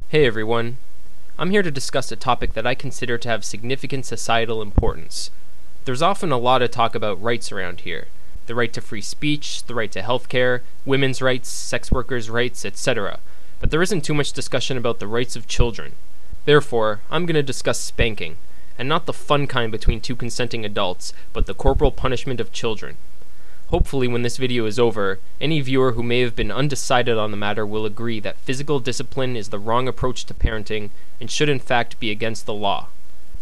Hey everyone, I'm here to discuss a topic that I consider to have significant societal importance. There's often a lot of talk about rights around here. The right to free speech, the right to healthcare, women's rights, sex workers' rights, etc. But there isn't too much discussion about the rights of children. Therefore, I'm going to discuss spanking, and not the fun kind between two consenting adults, but the corporal punishment of children. Hopefully when this video is over, any viewer who may have been undecided on the matter will agree that physical discipline is the wrong approach to parenting and should in fact be against the law.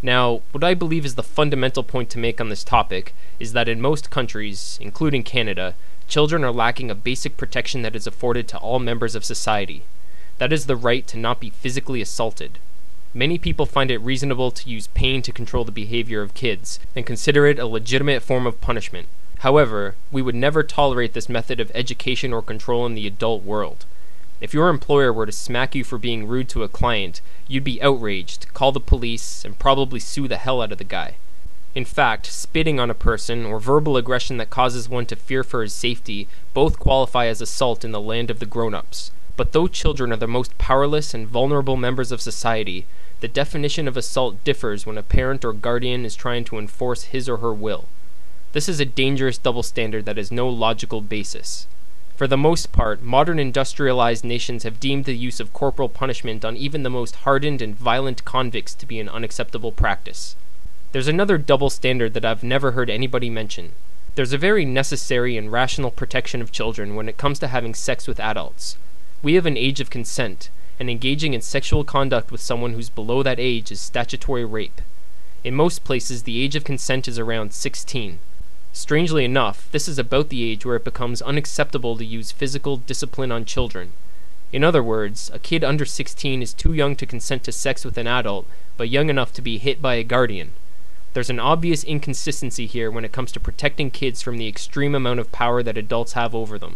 Now, what I believe is the fundamental point to make on this topic is that in most countries, including Canada, children are lacking a basic protection that is afforded to all members of society. That is the right to not be physically assaulted. Many people find it reasonable to use pain to control the behavior of kids and consider it a legitimate form of punishment. However, we would never tolerate this method of education or control in the adult world. If your employer were to smack you for being rude to a client, you'd be outraged, call the police, and probably sue the hell out of the guy. In fact, spitting on a person or verbal aggression that causes one to fear for his safety both qualify as assault in the land of the grown-ups. But though children are the most powerless and vulnerable members of society, the definition of assault differs when a parent or guardian is trying to enforce his or her will. This is a dangerous double standard that has no logical basis. For the most part, modern industrialized nations have deemed the use of corporal punishment on even the most hardened and violent convicts to be an unacceptable practice. There's another double standard that I've never heard anybody mention. There's a very necessary and rational protection of children when it comes to having sex with adults. We have an age of consent, and engaging in sexual conduct with someone who's below that age is statutory rape. In most places, the age of consent is around 16. Strangely enough, this is about the age where it becomes unacceptable to use physical discipline on children. In other words, a kid under 16 is too young to consent to sex with an adult, but young enough to be hit by a guardian. There's an obvious inconsistency here when it comes to protecting kids from the extreme amount of power that adults have over them.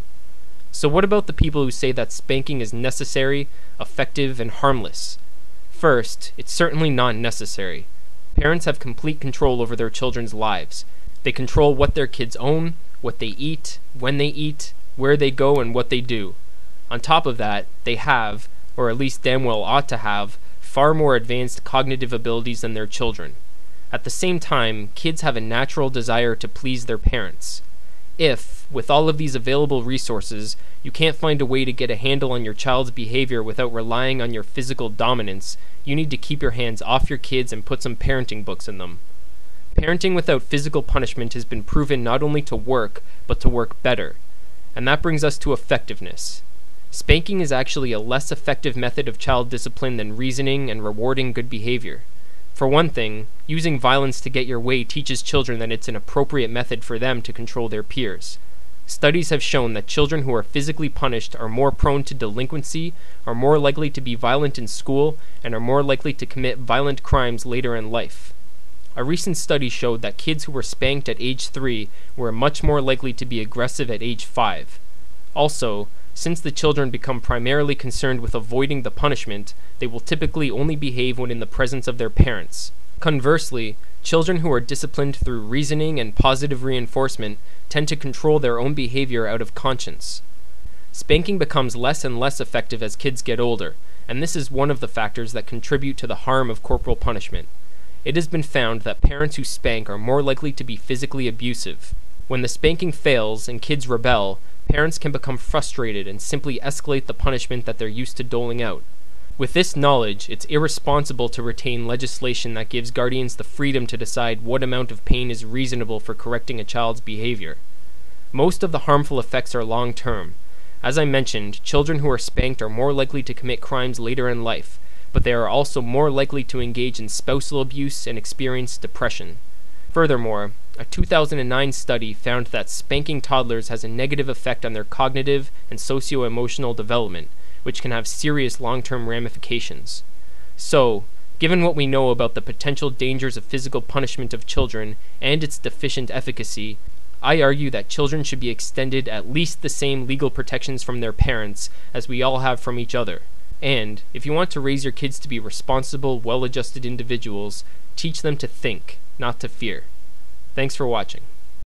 So what about the people who say that spanking is necessary, effective, and harmless? First, it's certainly not necessary. Parents have complete control over their children's lives. They control what their kids own, what they eat, when they eat, where they go, and what they do. On top of that, they have, or at least damn well ought to have, far more advanced cognitive abilities than their children. At the same time, kids have a natural desire to please their parents. If, with all of these available resources, you can't find a way to get a handle on your child's behavior without relying on your physical dominance, you need to keep your hands off your kids and put some parenting books in them. Parenting without physical punishment has been proven not only to work, but to work better. And that brings us to effectiveness. Spanking is actually a less effective method of child discipline than reasoning and rewarding good behavior. For one thing, using violence to get your way teaches children that it's an appropriate method for them to control their peers. Studies have shown that children who are physically punished are more prone to delinquency, are more likely to be violent in school, and are more likely to commit violent crimes later in life. A recent study showed that kids who were spanked at age 3 were much more likely to be aggressive at age 5. Also, since the children become primarily concerned with avoiding the punishment, they will typically only behave when in the presence of their parents. Conversely, children who are disciplined through reasoning and positive reinforcement tend to control their own behavior out of conscience. Spanking becomes less and less effective as kids get older, and this is one of the factors that contribute to the harm of corporal punishment. It has been found that parents who spank are more likely to be physically abusive. When the spanking fails and kids rebel, parents can become frustrated and simply escalate the punishment that they're used to doling out. With this knowledge, it's irresponsible to retain legislation that gives guardians the freedom to decide what amount of pain is reasonable for correcting a child's behavior. Most of the harmful effects are long-term. As I mentioned, children who are spanked are more likely to commit crimes later in life, but they are also more likely to engage in spousal abuse and experience depression. Furthermore, a 2009 study found that spanking toddlers has a negative effect on their cognitive and socio-emotional development, which can have serious long-term ramifications. So, given what we know about the potential dangers of physical punishment of children and its deficient efficacy, I argue that children should be extended at least the same legal protections from their parents as we all have from each other. And, if you want to raise your kids to be responsible, well-adjusted individuals, teach them to think, not to fear. Thanks for watching.